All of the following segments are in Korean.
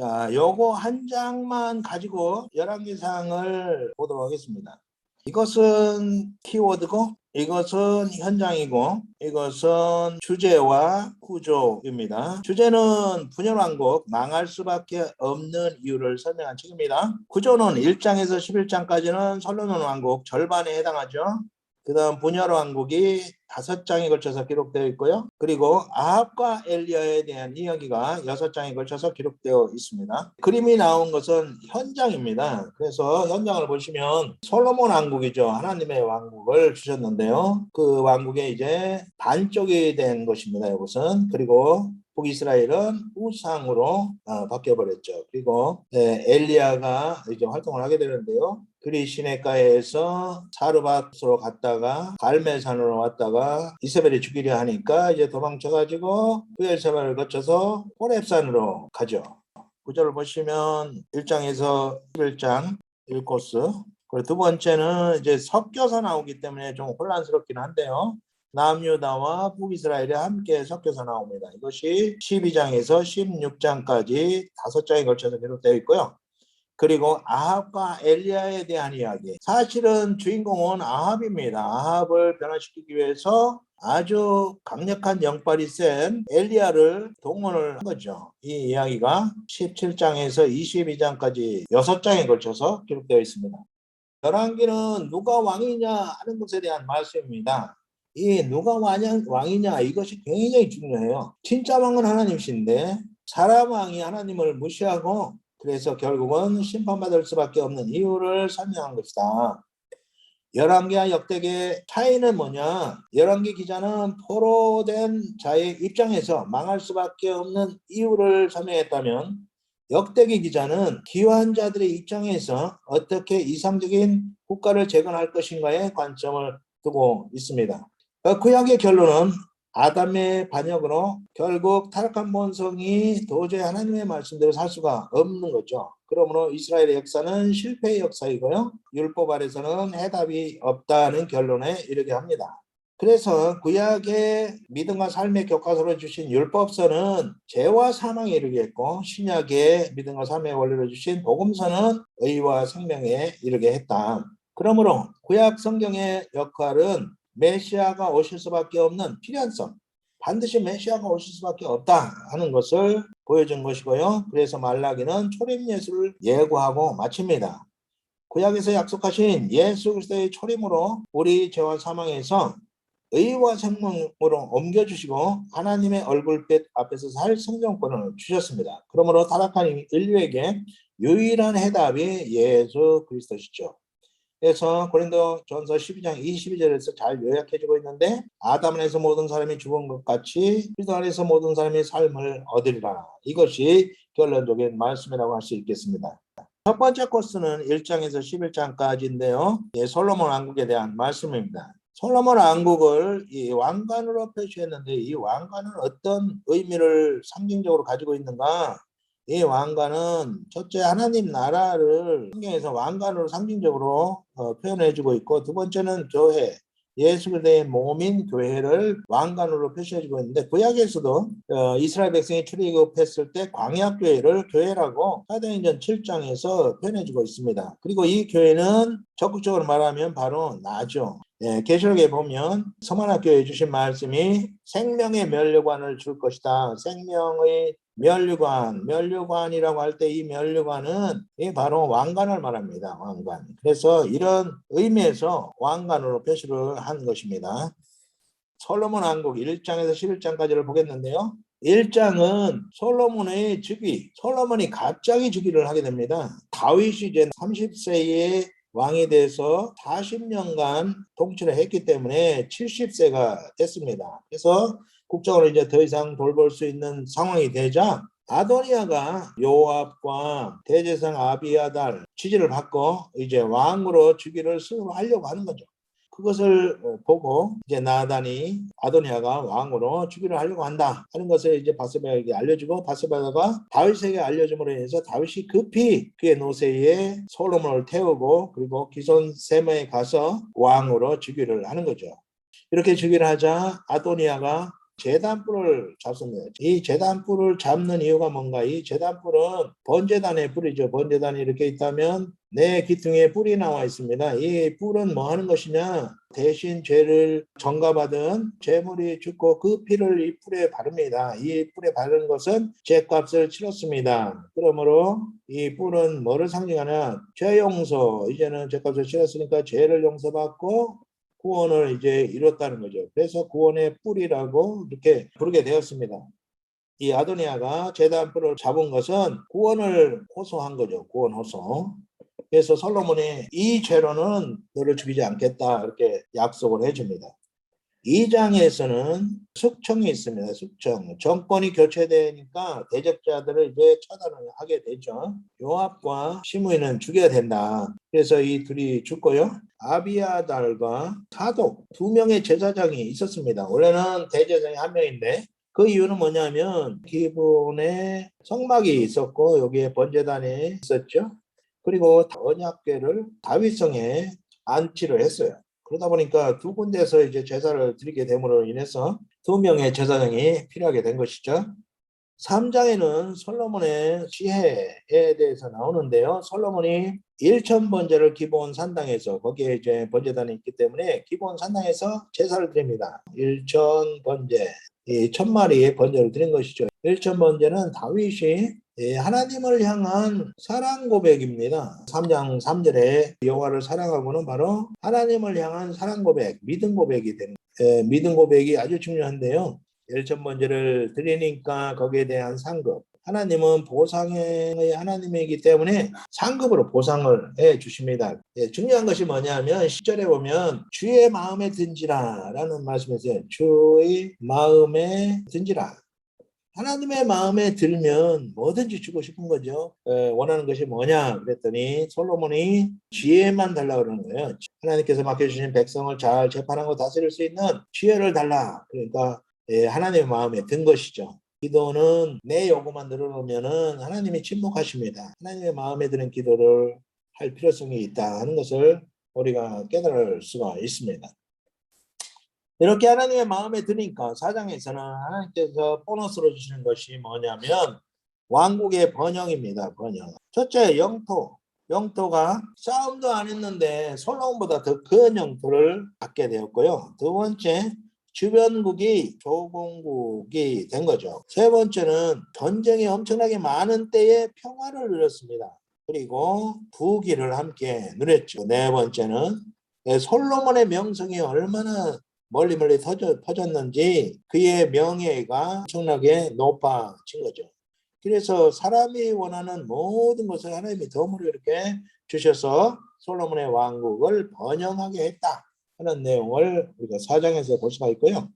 자, 요거 한 장만 가지고 열왕기상을 보도록 하겠습니다. 이것은 키워드고 이것은 현장이고 이것은 주제와 구조입니다. 주제는 분열왕국 망할 수밖에 없는 이유를 설명한 책입니다. 구조는 1장에서 11장까지는 솔로몬 왕국 절반에 해당하죠. 그 다음 분열왕국이 5장에 걸쳐서 기록되어 있고요. 그리고 아합과 엘리야에 대한 이야기가 6장에 걸쳐서 기록되어 있습니다. 그림이 나온 것은 현장입니다. 그래서 현장을 보시면 솔로몬 왕국이죠. 하나님의 왕국을 주셨는데요. 그 왕국의 이제 반쪽이 된 것입니다. 이것은. 그리고 북이스라엘은 우상으로 바뀌어버렸죠. 그리고 엘리야가 이제 활동을 하게 되는데요. 그리 시내가에서 사르밧으로 갔다가 갈멜산으로 왔다가 이세벨이 죽이려 하니까 이제 도망쳐가지고 브엘세바를 거쳐서 호렙산으로 가죠. 구절을 보시면 1장에서 11장 1코스. 그리고 두 번째는 이제 섞여서 나오기 때문에 좀 혼란스럽긴 한데요. 남유다와 북이스라엘이 함께 섞여서 나옵니다. 이것이 12장에서 16장까지 5장에 걸쳐서 기록되어 있고요. 그리고 아합과 엘리야에 대한 이야기. 사실은 주인공은 아합입니다. 아합을 변화시키기 위해서 아주 강력한 영빨이 센 엘리야를 동원을 한 거죠. 이 이야기가 17장에서 22장까지 6장에 걸쳐서 기록되어 있습니다. 열왕기는 누가 왕이냐 하는 것에 대한 말씀입니다. 이 누가 왕이냐 이것이 굉장히 중요해요. 진짜 왕은 하나님이신데 사람 왕이 하나님을 무시하고 그래서 결국은 심판받을 수밖에 없는 이유를 설명한 것이다. 열왕기와 역대기의 차이는 뭐냐? 열왕기 기자는 포로된 자의 입장에서 망할 수밖에 없는 이유를 설명했다면 역대기 기자는 귀환 자들의 입장에서 어떻게 이상적인 국가를 재건할 것인가에 관점을 두고 있습니다. 구약의 결론은 아담의 반역으로 결국 타락한 본성이 도저히 하나님의 말씀대로 살 수가 없는 거죠. 그러므로 이스라엘의 역사는 실패의 역사이고요. 율법 아래서는 해답이 없다는 결론에 이르게 합니다. 그래서 구약의 믿음과 삶의 교과서로 주신 율법서는 죄와 사망에 이르게 했고 신약의 믿음과 삶의 원리로 주신 복음서는 의와 생명에 이르게 했다. 그러므로 구약 성경의 역할은 메시아가 오실 수밖에 없는 필연성, 반드시 메시아가 오실 수밖에 없다 하는 것을 보여준 것이고요. 그래서 말라기는 초림 예수를 예고하고 마칩니다. 구약에서 약속하신 예수 그리스도의 초림으로 우리 죄와 사망에서 의와 생명으로 옮겨주시고 하나님의 얼굴빛 앞에서 살 성경권을 주셨습니다. 그러므로 타락한 인류에게 유일한 해답이 예수 그리스도시죠. 그래서 고린도전서 12장 22절에서 잘 요약해주고 있는데 아담 안에서 모든 사람이 죽은 것 같이 그리스도 안에서 모든 사람이 삶을 얻으리라. 이것이 결론적인 말씀이라고 할 수 있겠습니다. 첫 번째 코스는 1장에서 11장까지인데요. 솔로몬 왕국에 대한 말씀입니다. 솔로몬 왕국을 이 왕관으로 표시했는데 이 왕관은 어떤 의미를 상징적으로 가지고 있는가? 이 왕관은 첫째 하나님 나라를 성경에서 왕관으로 상징적으로 표현해주고 있고 두 번째는 교회, 예수 그리스도의 몸인 교회를 왕관으로 표시해주고 있는데 구약에서도 이스라엘 백성이 출애굽했을 때 광야교회를 교회라고 사도행전 7장에서 표현해주고 있습니다. 그리고 이 교회는 적극적으로 말하면 바로 나죠. 계시록에 보면 서만학교에 주신 말씀이 생명의 면류관을 줄 것이다. 생명의 면류관이라고 할 때 이 면류관은 바로 왕관을 말합니다. 왕관. 그래서 이런 의미에서 왕관으로 표시를 한 것입니다. 솔로몬 왕국 1장에서 11장까지를 보겠는데요. 1장은 솔로몬의 즉위, 솔로몬이 갑자기 즉위를 하게 됩니다. 다윗이 이제 30세에 왕이 돼서 40년간 통치를 했기 때문에 70세가 됐습니다. 그래서 국정을 이제 더 이상 돌볼 수 있는 상황이 되자 아도니아가 요압과 대제사장 아비아달 지지를 받고 이제 왕으로 즉위를 수하려고 하는 거죠. 그것을 보고 이제 나단이 아도니아가 왕으로 즉위를 하려고 한다 하는 것을 이제 바세바에게 알려주고 바세바가 다윗에게 알려줌으로 인해서 다윗이 급히 그의 노새에 솔로몬을 태우고 그리고 기손 세마에 가서 왕으로 즉위를 하는 거죠. 이렇게 즉위를 하자 아도니아가 제단뿔을 잡습니다. 이 제단뿔을 잡는 이유가 뭔가? 이 제단뿔은 번제단의 뿔이죠. 번제단이 이렇게 있다면 내 귀퉁이에 뿔이 나와 있습니다. 이 뿔은 뭐 하는 것이냐? 대신 죄를 전가받은 제물이 죽고 그 피를 이 뿔에 바릅니다. 이 뿔에 바르는 것은 죄값을 치렀습니다. 그러므로 이 뿔은 뭐를 상징하냐? 죄 용서. 이제는 죄값을 치렀으니까 죄를 용서받고 구원을 이제 이뤘다는 거죠. 그래서 구원의 뿔이라고 이렇게 부르게 되었습니다. 이 아도니아가 제단 뿔을 잡은 것은 구원을 호소한 거죠. 구원 호소. 그래서 솔로몬이 이 죄로는 너를 죽이지 않겠다 이렇게 약속을 해줍니다. 2장에서는 숙청이 있습니다. 숙청. 정권이 교체되니까 대적자들을 이제 처단을 하게 되죠. 요압과 시므이는 죽여야 된다. 그래서 이 둘이 죽고요. 아비아달과 사독 2명의 제사장이 있었습니다. 원래는 대제사장이 1명인데 그 이유는 뭐냐면 기본에 성막이 있었고 여기에 번제단이 있었죠. 그리고 언약궤를 다윗성에 안치를 했어요. 그러다 보니까 두 군데에서 이제 제사를 드리게 됨으로 인해서 2명의 제사장이 필요하게 된 것이죠. 3장에는 솔로몬의 지혜에 대해서 나오는데요. 솔로몬이 1,000번제를 기본 산당에서 거기에 이제 번제단이 있기 때문에 기본 산당에서 제사를 드립니다. 1,000번제, 이 1,000마리의 번제를 드린 것이죠. 1,000번제는 다윗이 하나님을 향한 사랑 고백입니다. 3장 3절에 여호와를 사랑하고는 바로 하나님을 향한 사랑 고백, 믿음 고백이 되는 믿음 고백이 아주 중요한데요. 1,000번제를 드리니까 거기에 대한 상급. 하나님은 보상의 하나님이기 때문에 상급으로 보상을 해 주십니다. 중요한 것이 뭐냐면 10절에 보면 주의 마음에 든지라 라는 말씀이 있어요. 주의 마음에 든지라. 하나님의 마음에 들면 뭐든지 주고 싶은 거죠. 원하는 것이 뭐냐 그랬더니 솔로몬이 지혜만 달라고 그러는 거예요. 하나님께서 맡겨주신 백성을 잘 재판하고 다스릴 수 있는 지혜를 달라. 그러니까 하나님의 마음에 든 것이죠. 기도는 내 요구만 늘어놓으면 하나님이 침묵하십니다. 하나님의 마음에 드는 기도를 할 필요성이 있다 하는 것을 우리가 깨달을 수가 있습니다. 이렇게 하나님의 마음에 드니까 4장에서는 하나님께서 보너스로 주시는 것이 뭐냐면 왕국의 번영입니다. 번영. 첫째 영토. 영토가 싸움도 안 했는데 솔로몬보다 더 큰 영토를 갖게 되었고요. 두 번째 주변국이 조공국이 된 거죠. 세 번째는 전쟁이 엄청나게 많은 때에 평화를 누렸습니다. 그리고 부귀를 함께 누렸죠. 네 번째는 솔로몬의 명성이 얼마나 멀리 퍼졌는지 그의 명예가 엄청나게 높아진 거죠. 그래서 사람이 원하는 모든 것을 하나님이 덤으로 이렇게 주셔서 솔로몬의 왕국을 번영하게 했다 하는 내용을 우리가 4장에서 볼 수가 있고요.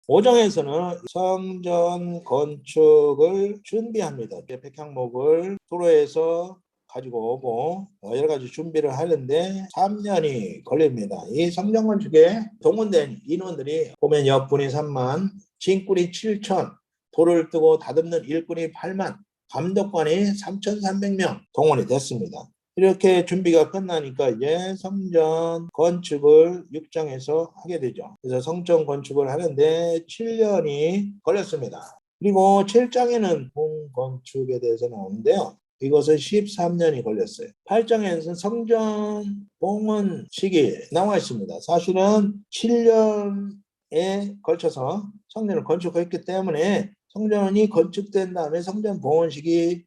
5장에서는 성전 건축을 준비합니다. 백향목을 도로에서 가지고 오고 여러 가지 준비를 하는데 3년이 걸립니다. 이 성전 건축에 동원된 인원들이 보면 역군이 3만, 진군이 7천, 돌을 뜨고 다듬는 일꾼이 8만, 감독관이 3,300명 동원이 됐습니다. 이렇게 준비가 끝나니까 이제 성전 건축을 6장에서 하게 되죠. 그래서 성전 건축을 하는데 7년이 걸렸습니다. 그리고 7장에는 봉건축에 대해서 나오는데요. 이것은 13년이 걸렸어요. 8장에는 성전 봉헌 시기 나와 있습니다. 사실은 7년에 걸쳐서 성전을 건축했기 때문에 성전이 건축된 다음에 성전 봉헌식이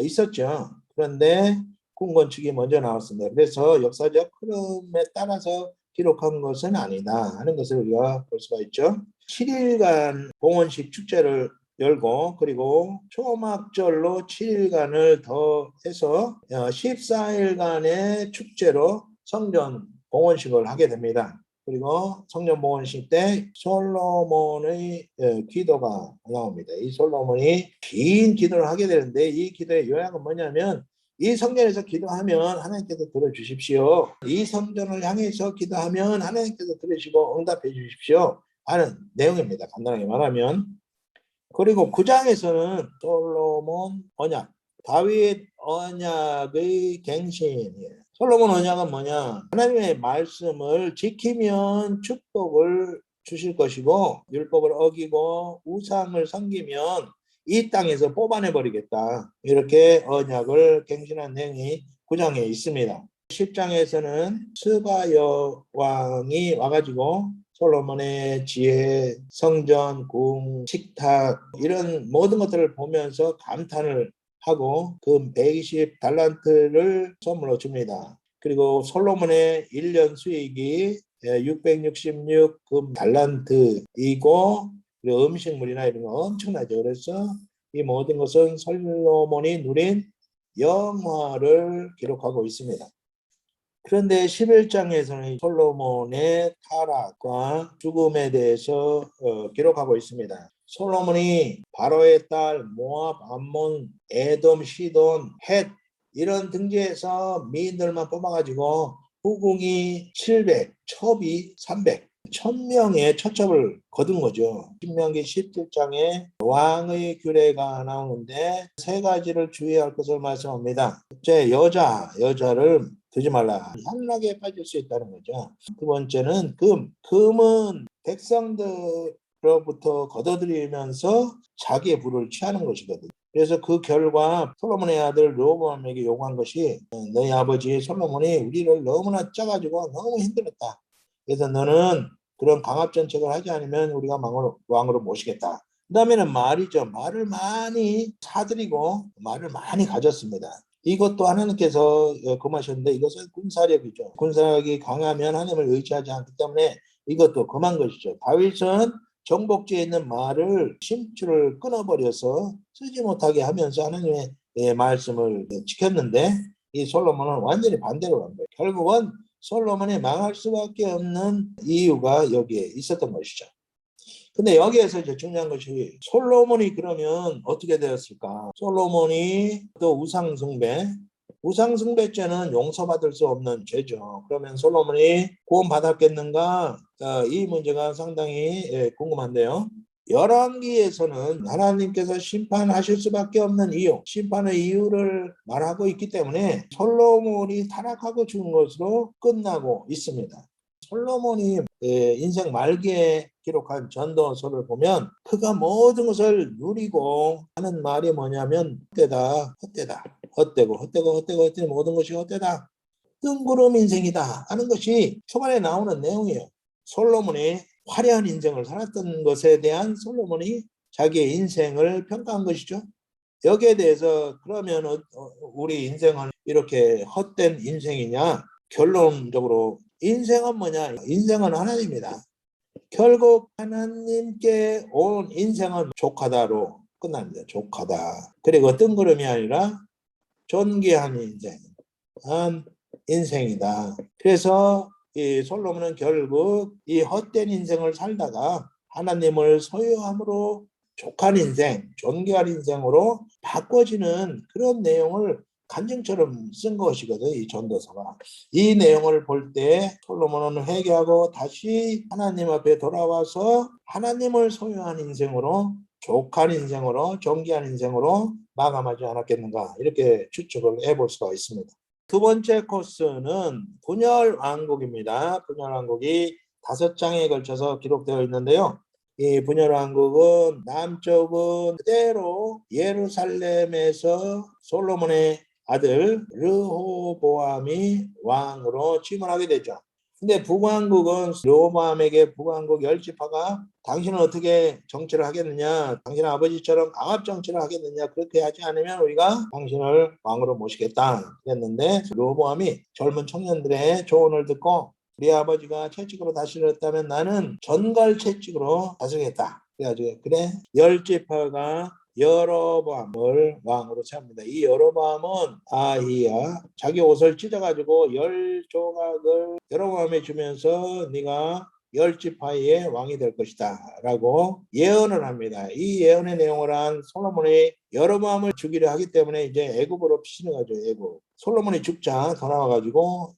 있었죠. 그런데 궁건축이 먼저 나왔습니다. 그래서 역사적 흐름에 따라서 기록한 것은 아니다 하는 것을 우리가 볼 수가 있죠. 7일간 봉헌식 축제를 열고 그리고 초막절로 7일간을 더 해서 14일간의 축제로 성전 봉헌식을 하게 됩니다. 그리고 성전 봉헌식 때 솔로몬의 기도가 나옵니다. 이 솔로몬이 긴 기도를 하게 되는데 이 기도의 요약은 뭐냐면 이 성전에서 기도하면 하나님께서 들어주십시오. 이 성전을 향해서 기도하면 하나님께서 들으시고 응답해 주십시오 하는 내용입니다. 간단하게 말하면. 그리고 9장에서는 솔로몬 언약, 다윗 언약의 갱신이에요. 솔로몬 언약은 뭐냐? 하나님의 말씀을 지키면 축복을 주실 것이고 율법을 어기고 우상을 섬기면 이 땅에서 뽑아내 버리겠다. 이렇게 언약을 갱신한 내용이 9장에 있습니다. 10장에서는 스바 여왕이 와가지고 솔로몬의 지혜, 성전, 궁, 식탁 이런 모든 것들을 보면서 감탄을 하고 그 120달란트를 선물로 줍니다. 그리고 솔로몬의 1년 수익이 666 달란트이고 그리고 음식물이나 이런 거 엄청나죠. 그래서 이 모든 것은 솔로몬이 누린 영화를 기록하고 있습니다. 그런데 11장에서는 솔로몬의 타락과 죽음에 대해서 기록하고 있습니다. 솔로몬이 바로의 딸 모압, 암몬, 에돔, 시돈, 헷 이런 등지에서 미인들만 뽑아가지고 후궁이 700, 첩이 300, 1000명의 처첩을 거둔 거죠. 신명기 17장에 왕의 규례가 나오는데 세 가지를 주의할 것을 말씀합니다. 첫째, 여자를 두지 말라. 향락에 빠질 수 있다는 거죠. 두 번째는 금은 백성들로부터 걷어들이면서 자기의 부를 취하는 것이거든요. 그래서 그 결과 솔로몬의 아들 르호보암에게 요구한 것이 너희 아버지 솔로몬이 우리를 너무나 짜가지고 너무 힘들었다. 그래서 너는 그런 강압 정책을 하지 않으면 우리가 왕으로 모시겠다. 그 다음에는 말이죠. 말을 많이 사들이고 말을 많이 가졌습니다. 이것도 하나님께서 금하셨는데 이것은 군사력이죠. 군사력이 강하면 하나님을 의지하지 않기 때문에 이것도 금한 것이죠. 다윗은 정복지에 있는 말을 심줄을 끊어버려서 쓰지 못하게 하면서 하나님의 말씀을 지켰는데 이 솔로몬은 완전히 반대로 한 거예요. 결국은 솔로몬이 망할 수밖에 없는 이유가 여기에 있었던 것이죠. 근데 여기에서 이제 중요한 것이 솔로몬이 그러면 어떻게 되었을까? 솔로몬이 또 우상숭배죄는 용서받을 수 없는 죄죠. 그러면 솔로몬이 구원받았겠는가? 이 문제가 상당히 궁금한데요. 열왕기에서는 하나님께서 심판하실 수밖에 없는 이유, 심판의 이유를 말하고 있기 때문에 솔로몬이 타락하고 죽은 것으로 끝나고 있습니다. 솔로몬이 인생 말기에 기록한 전도서를 보면 그가 모든 것을 누리고 하는 말이 뭐냐면 헛되고 모든 것이 헛되다. 뜬구름 인생이다 하는 것이 초반에 나오는 내용이에요. 솔로몬이 화려한 인생을 살았던 것에 대한 솔로몬이 자기의 인생을 평가한 것이죠. 여기에 대해서 그러면 우리 인생은 이렇게 헛된 인생이냐? 결론적으로 인생은 뭐냐? 인생은 하나님이다. 결국 하나님께 온 인생은 족하다로 끝납니다. 족하다. 그리고 뜬구름이 아니라 존귀한 인생이다. 그래서 이 솔로몬은 결국 이 헛된 인생을 살다가 하나님을 소유함으로 족한 인생, 존귀한 인생으로 바꿔지는 그런 내용을 간증처럼 쓴 것이거든, 이 전도서가. 이 내용을 볼 때 솔로몬은 회개하고 다시 하나님 앞에 돌아와서 하나님을 소유한 인생으로, 족한 인생으로, 존귀한 인생으로 마감하지 않았겠는가, 이렇게 추측을 해볼 수가 있습니다. 두 번째 코스는 분열왕국입니다. 분열왕국이 5장에 걸쳐서 기록되어 있는데요. 이 분열왕국은 남쪽은 그대로 예루살렘에서 솔로몬의 아들 르호보암이 왕으로 취임하게 되죠. 근데 북왕국은 르호보암에게 북왕국 10지파가 당신은 어떻게 정치를 하겠느냐, 당신 아버지처럼 강압 정치를 하겠느냐, 그렇게 하지 않으면 우리가 당신을 왕으로 모시겠다 그랬는데 르호보암이 젊은 청년들의 조언을 듣고 우리 아버지가 채찍으로 다스렸다면 나는 전갈 채찍으로 다스리겠다. 그래가지고 그래 10지파가 여로보암을 왕으로 세웁니다. 이 여로보암은 아히야 자기 옷을 찢어가지고 10조각을 여로보암에 주면서 네가 10지파의 왕이 될 것이다 라고 예언을 합니다. 이 예언의 내용을 한 솔로몬이 여로보암을 죽이려 하기 때문에 이제 애굽으로 피신해 가죠. 애굽. 솔로몬이 죽자 더 나와가지고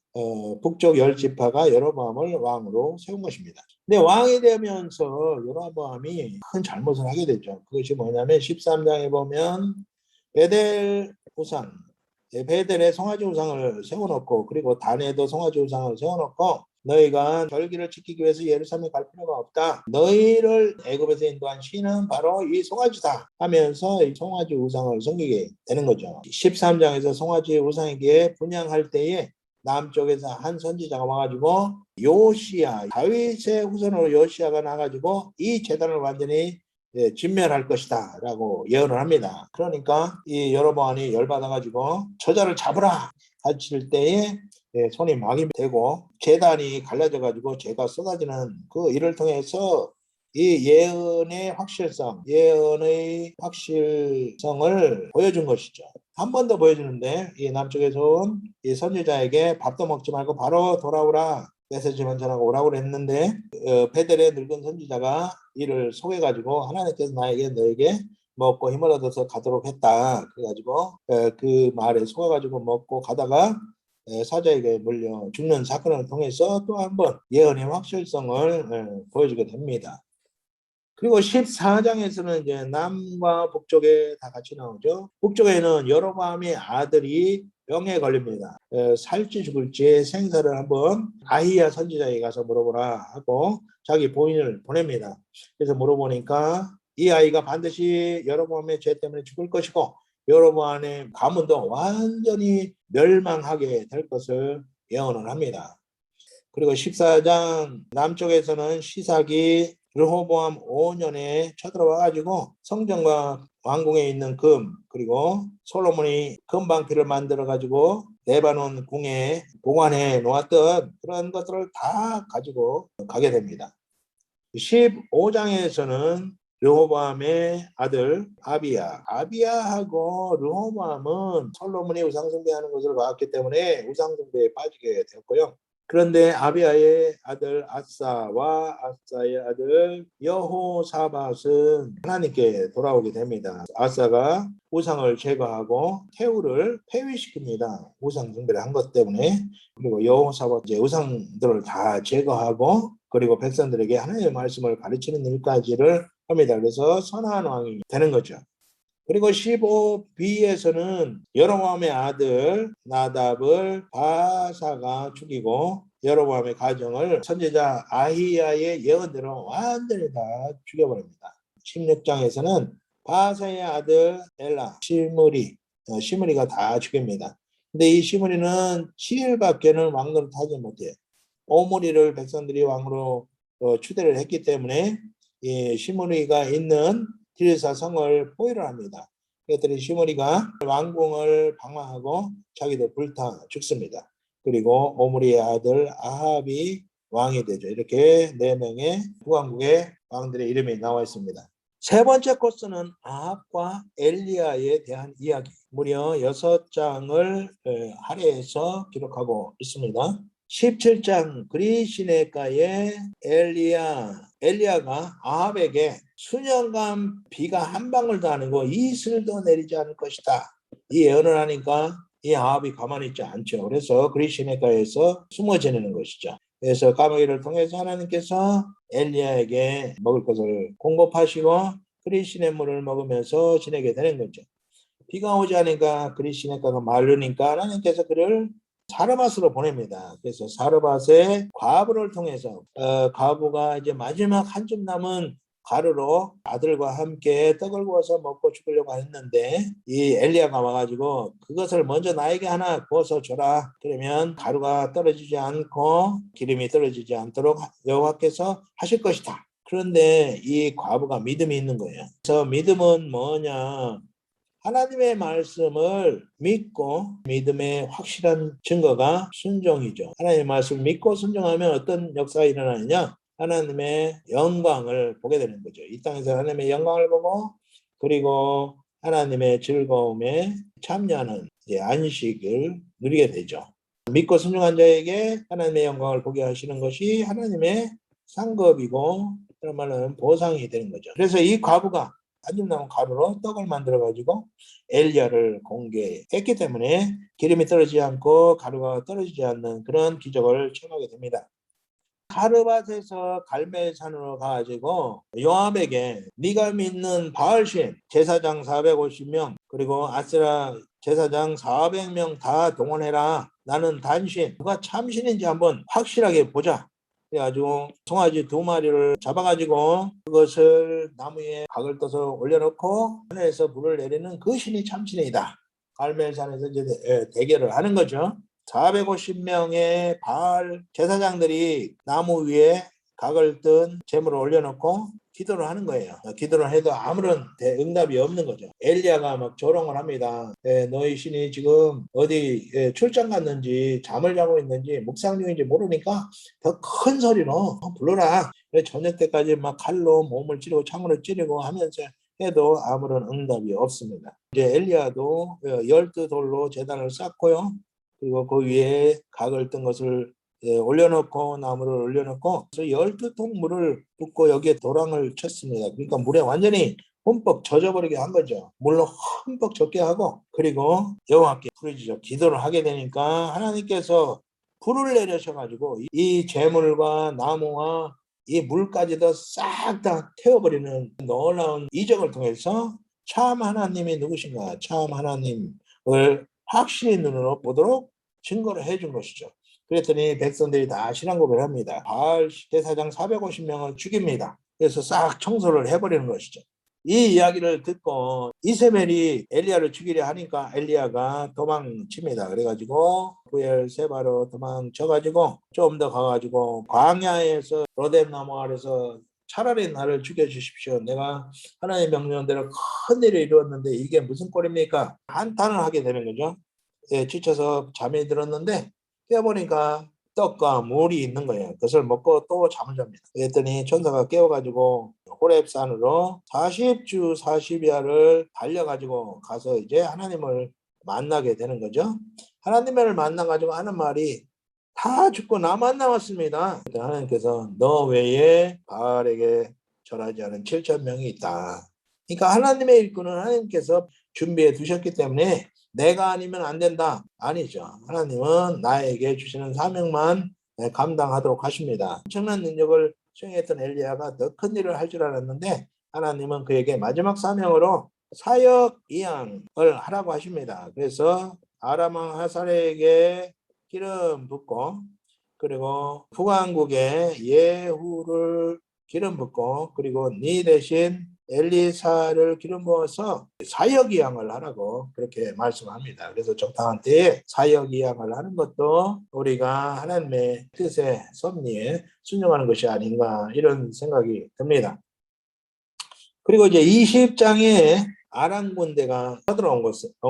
북쪽 10지파가 여로보암을 왕으로 세운 것입니다. 근데 왕이 되면서 여로보암이 큰 잘못을 하게 되죠. 그것이 뭐냐면 13장에 보면 베델 우상, 베델에 송아지 우상을 세워놓고 그리고 단에도 송아지 우상을 세워놓고 너희가 절기를 지키기 위해서 예루살렘에 갈 필요가 없다. 너희를 애굽에서 인도한 신은 바로 이 송아지다 하면서 이 송아지 우상을 섬기게 되는 거죠. 13장에서 송아지 우상에게 분향할 때에 남쪽에서 한 선지자가 와가지고 요시야, 다윗의 후손으로 요시야가 나가지고 이 제단을 완전히 진멸할 것이다 라고 예언을 합니다. 그러니까 이 여로보암이 열받아가지고 저자를 잡으라 하실 때에 손이 막이 되고 제단이 갈라져가지고 죄가 쏟아지는 그 일을 통해서 이 예언의 확실성을 보여준 것이죠. 한 번 더 보여주는데 이 남쪽에서 온 이 선지자에게 밥도 먹지 말고 바로 돌아오라 메시지만 전하고 오라고 했는데 베델의 늙은 선지자가 이를 속여가지고 하나님께서 너에게 먹고 힘을 얻어서 가도록 했다. 그래가지고 그 말에 속아가지고 먹고 가다가 사자에게 물려 죽는 사건을 통해서 또 한 번 예언의 확실성을 보여주게 됩니다. 그리고 14장에서는 이제 남과 북쪽에 다 같이 나오죠. 북쪽에는 여로보암의 아들이 병에 걸립니다. 살지 죽을지 생사를 한번 아히야 선지자에게 가서 물어보라 하고 자기 부인을 보냅니다. 그래서 물어보니까 이 아이가 반드시 여로보암의 죄 때문에 죽을 것이고 여로보암의 가문도 완전히 멸망하게 될 것을 예언을 합니다. 그리고 14장 남쪽에서는 시삭이 르호보암 5년에 쳐들어와가지고 성전과 왕궁에 있는 금 그리고 솔로몬이 금방피를 만들어가지고 레바논 궁에 보관해 놓았던 그런 것들을 다 가지고 가게 됩니다. 15장에서는 르호보암의 아들 아비야하고 르호보암은 솔로몬이 우상숭배하는 것을 봤기 때문에 우상숭배에 빠지게 되었고요. 그런데 아비야의 아들 아사와 아사의 아들 여호사밧은 하나님께 돌아오게 됩니다. 아사가 우상을 제거하고 태우를 폐위시킵니다. 우상 숭배를 한 것 때문에. 그리고 여호사밧 이제 우상들을 다 제거하고 그리고 백성들에게 하나님의 말씀을 가르치는 일까지를 합니다. 그래서 선한 왕이 되는 거죠. 그리고 15b에서는 여로보암의 아들 나답을 바사가 죽이고 여로보암의 가정을 선지자 아히야의 예언대로 완전히 다 죽여버립니다. 16장에서는 바사의 아들 엘라 시므리가 다 죽입니다. 근데 이 시므리는 7일밖에는 왕노릇 하지 못해요. 오므리를 백성들이 왕으로 추대를 했기 때문에 이 시므리가 있는 디르사 성을 포위를 합니다. 그랬더니 시므리가 왕궁을 방황하고 자기도 불타 죽습니다. 그리고 오므리의 아들 아합이 왕이 되죠. 이렇게 4명의 북왕국의 왕들의 이름이 나와 있습니다. 세 번째 코스는 아합과 엘리야에 대한 이야기. 무려 6장을 할애해서 기록하고 있습니다. 17장 그리시네가의 엘리야가 아합에게 수년간 비가 한 방울도 안 오고 이슬도 내리지 않을 것이다. 이 예언을 하니까 이 아합이 가만히 있지 않죠. 그래서 그리시네가에서 숨어 지내는 것이죠. 그래서 까마귀를 통해서 하나님께서 엘리야에게 먹을 것을 공급하시고 그리시네 물을 먹으면서 지내게 되는 거죠. 비가 오지 않으니까 그리시네가가 마르니까 하나님께서 그를 사르밧으로 보냅니다. 그래서 사르밧의 과부를 통해서 과부가 이제 마지막 한 줌 남은 가루로 아들과 함께 떡을 구워서 먹고 죽으려고 했는데 이 엘리야가 와가지고 그것을 먼저 나에게 하나 구워서 줘라. 그러면 가루가 떨어지지 않고 기름이 떨어지지 않도록 여호와께서 하실 것이다. 그런데 이 과부가 믿음이 있는 거예요. 그래서 믿음은 뭐냐? 하나님의 말씀을 믿고 믿음의 확실한 증거가 순종이죠. 하나님의 말씀을 믿고 순종하면 어떤 역사가 일어나느냐? 하나님의 영광을 보게 되는 거죠. 이 땅에서 하나님의 영광을 보고 그리고 하나님의 즐거움에 참여하는 안식을 누리게 되죠. 믿고 순종한 자에게 하나님의 영광을 보게 하시는 것이 하나님의 상급이고 그런 말은 보상이 되는 거죠. 그래서 이 과부가 한 줌 남은 가루로 떡을 만들어가지고 엘리야를 공개했기 때문에 기름이 떨어지지 않고 가루가 떨어지지 않는 그런 기적을 체험하게 됩니다. 가르밧에서 갈멜산으로 가가지고 요압에게 네가 믿는 바알신 제사장 450명 그리고 아세라 제사장 400명 다 동원해라. 나는 단신, 누가 참신인지 한번 확실하게 보자. 그래가지고 송아지 2마리를 잡아가지고 그것을 나무에 각을 떠서 올려놓고 하늘에서 불을 내리는 그 신이 참신이다. 갈멜산에서 이제 대결을 하는 거죠. 450명의 바알 제사장들이 나무 위에 각을 뜬 제물을 올려놓고 기도를 하는 거예요. 기도를 해도 아무런 응답이 없는 거죠. 엘리야가 막 조롱을 합니다. 너희 신이 지금 어디 출장 갔는지 잠을 자고 있는지 묵상 중인지 모르니까 더 큰 소리로 불러라. 저녁 때까지 막 칼로 몸을 찌르고 창으로 찌르고 하면서 해도 아무런 응답이 없습니다. 이제 엘리야도 12돌로 제단을 쌓고요. 그리고 그 위에 각을 뜬 것을 올려놓고 나무를 올려놓고 12통 물을 붓고 여기에 도랑을 쳤습니다. 그러니까 물에 완전히 흠뻑 젖어버리게 한 거죠. 물로 흠뻑 젖게 하고 그리고 여호와께 부르짖어 기도를 하게 되니까 하나님께서 불을 내려셔가지고 이 재물과 나무와 이 물까지도 싹 다 태워버리는 놀라운 이적을 통해서 참 하나님이 누구신가, 참 하나님을 확실히 눈으로 보도록 증거를 해준 것이죠. 그랬더니 백성들이 다 신앙 고백을 합니다. 바알 대사장 450명을 죽입니다. 그래서 싹 청소를 해버리는 것이죠. 이 이야기를 듣고 이세벨이 엘리야를 죽이려 하니까 엘리야가 도망칩니다. 그래가지고 부엘세바로 도망쳐가지고 좀 더 가가지고 광야에서 로뎀 나무 아래서 차라리 나를 죽여주십시오. 내가 하나님의 명령대로 큰 일을 이루었는데 이게 무슨 꼴입니까? 한탄을 하게 되는 거죠. 지쳐서 잠이 들었는데 깨보니까 떡과 물이 있는 거예요. 그것을 먹고 또 잠을 잡니다. 그랬더니 천사가 깨워가지고 호렙산으로 40주 40야를 달려가지고 가서 이제 하나님을 만나게 되는 거죠. 하나님을 만나가지고 하는 말이 다 죽고 나만 남았습니다. 하나님께서 너 외에 바알에게 절하지 않은 7,000명이 있다. 그러니까 하나님의 일꾼은 하나님께서 준비해 두셨기 때문에 내가 아니면 안 된다. 아니죠. 하나님은 나에게 주시는 사명만 감당하도록 하십니다. 엄청난 능력을 수행했던 엘리야가 더 큰 일을 할 줄 알았는데 하나님은 그에게 마지막 사명으로 사역 이양을 하라고 하십니다. 그래서 아람 왕 하살에게 기름 붓고 그리고 북왕국에 예후를 기름 붓고 그리고 네 대신 엘리사를 기름 부어서 사역이양을 하라고 그렇게 말씀합니다. 그래서 적당한 때에 사역이양을 하는 것도 우리가 하나님의 뜻에 섭리에 순종하는 것이 아닌가 이런 생각이 듭니다. 그리고 이제 20장에 아람 군대가 쳐들어온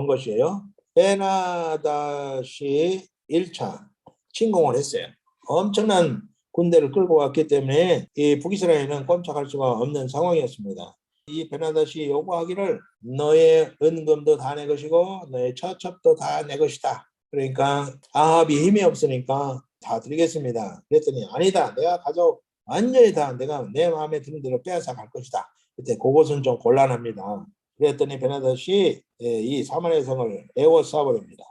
것이에요. 베나닷이 1차 침공을 했어요. 엄청난 군대를 끌고 왔기 때문에 이 북이스라엘은 꼼짝할 수가 없는 상황이었습니다. 이 베나닷이 요구하기를 너의 은금도 다 내 것이고 너의 처첩도 다 내 것이다. 그러니까 아합이 힘이 없으니까 다 드리겠습니다. 그랬더니 아니다. 내가 가져 완전히 다 내가 내 마음에 드는 대로 빼앗아 갈 것이다. 그때 그것은 좀 곤란합니다. 그랬더니 베나닷이 이 사마리아 성을 에워싸버립니다.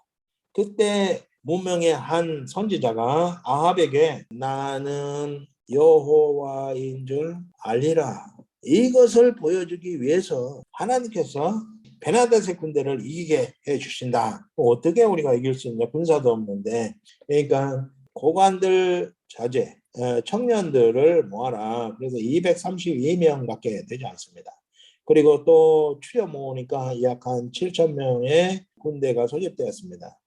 그때 무명의 한 선지자가 아합에게 나는 여호와인 줄 알리라. 이것을 보여주기 위해서 하나님께서 베나닷의 군대를 이기게 해주신다. 어떻게 우리가 이길 수 있냐? 군사도 없는데. 그러니까 고관들 자제, 청년들을 모아라. 그래서 232명밖에 되지 않습니다. 그리고 또 추려 모으니까 약 한 7,000명의 군대가 소집되었습니다.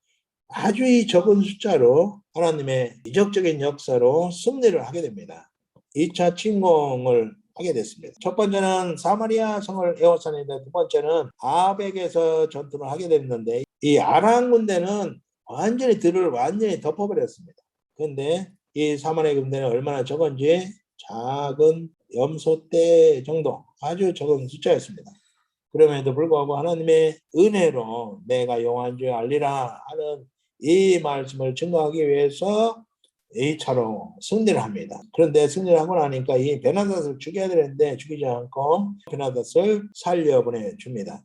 아주 적은 숫자로 하나님의 이적적인 역사로 승리를 하게 됩니다. 2차 침공을 하게 됐습니다. 첫 번째는 사마리아 성을 에워쌌는데 두 번째는 아합에게서 전투를 하게 됐는데 이 아람 군대는 완전히 들을 완전히 덮어버렸습니다. 그런데 이 사마리아 군대는 얼마나 적은지 작은 염소떼 정도 아주 적은 숫자였습니다. 그럼에도 불구하고 하나님의 은혜로 내가 용한 줄 알리라 하는 이 말씀을 증거하기 위해서 2차로 승리를 합니다. 그런데 승리를 하고 나니까 이 베나닷을 죽여야 되는데 죽이지 않고 베나닷을 살려보내 줍니다.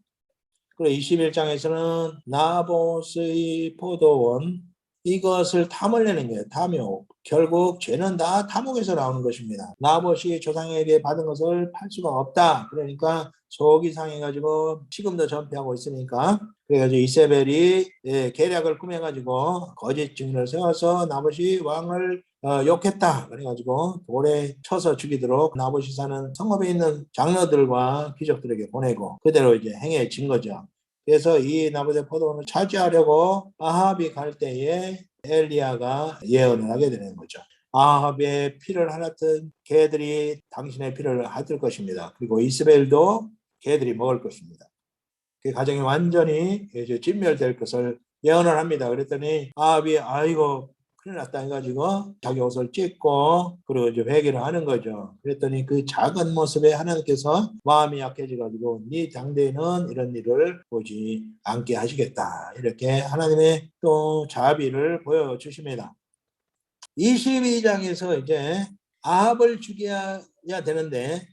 그리고 21장에서는 나봇의 포도원 이것을 탐을 내는 거예요. 탐욕. 결국 죄는 다 탐욕에서 나오는 것입니다. 나봇이 조상에게 받은 것을 팔 수가 없다. 그러니까 속이 상해가지고 지금도 전폐하고 있으니까, 그래가지고 이세벨이 계략을 꾸며가지고 거짓 증인을 세워서 나봇이 왕을 욕했다. 그래가지고 돌에 쳐서 죽이도록 나봇이 사는 성읍에 있는 장로들과 귀족들에게 보내고 그대로 이제 행해진 거죠. 그래서 이 나봇의 포도원을 차지하려고 아합이 갈 때에 엘리야가 예언을 하게 되는 거죠. 아합의 피를 할았던 개들이 당신의 피를 핥을 것입니다. 그리고 이스벨도 개들이 먹을 것입니다. 그 가정이 완전히 이제 진멸될 것을 예언을 합니다. 그랬더니 아합이 아이고 큰일 났다 해가지고 자기 옷을 찢고 그리고 이제 회개를 하는 거죠. 그랬더니 그 작은 모습에 하나님께서 마음이 약해져가지고 네 장대에는 이런 일을 보지 않게 하시겠다. 이렇게 하나님의 또 자비를 보여주십니다. 22장에서 이제 아합을 죽여야 되는데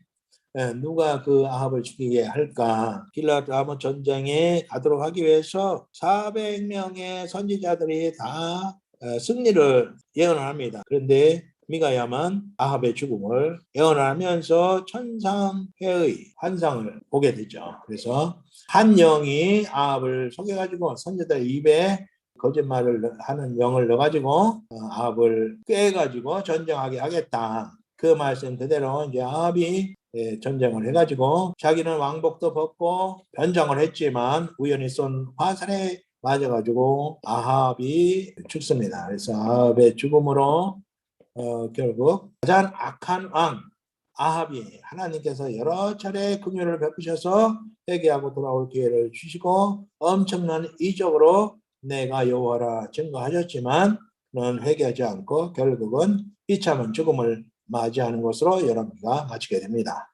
누가 그 아합을 죽이게 할까? 길랏 라몬 전쟁에 가도록 하기 위해서 400명의 선지자들이 다 승리를 예언을 합니다. 그런데 미가야만 아합의 죽음을 예언을 하면서 천상회의 환상을 보게 되죠. 그래서 한 영이 아합을 속여가지고 선지자들 입에 거짓말을 하는 영을 넣어가지고 아합을 꾀가지고 전쟁하게 하겠다. 그 말씀 그대로 이제 아합이 전쟁을 해가지고 자기는 왕복도 벗고 변장을 했지만 우연히 쏜 화살에 맞아가지고 아합이 죽습니다. 그래서 아합의 죽음으로 결국 가장 악한 왕 아합이 하나님께서 여러 차례 긍휼을 베푸셔서 회개하고 돌아올 기회를 주시고 엄청난 이적으로 내가 여호와라 증거하셨지만 그는 회개하지 않고 결국은 비참한 죽음을 맞이하는 것으로 여러분과 마치게 됩니다.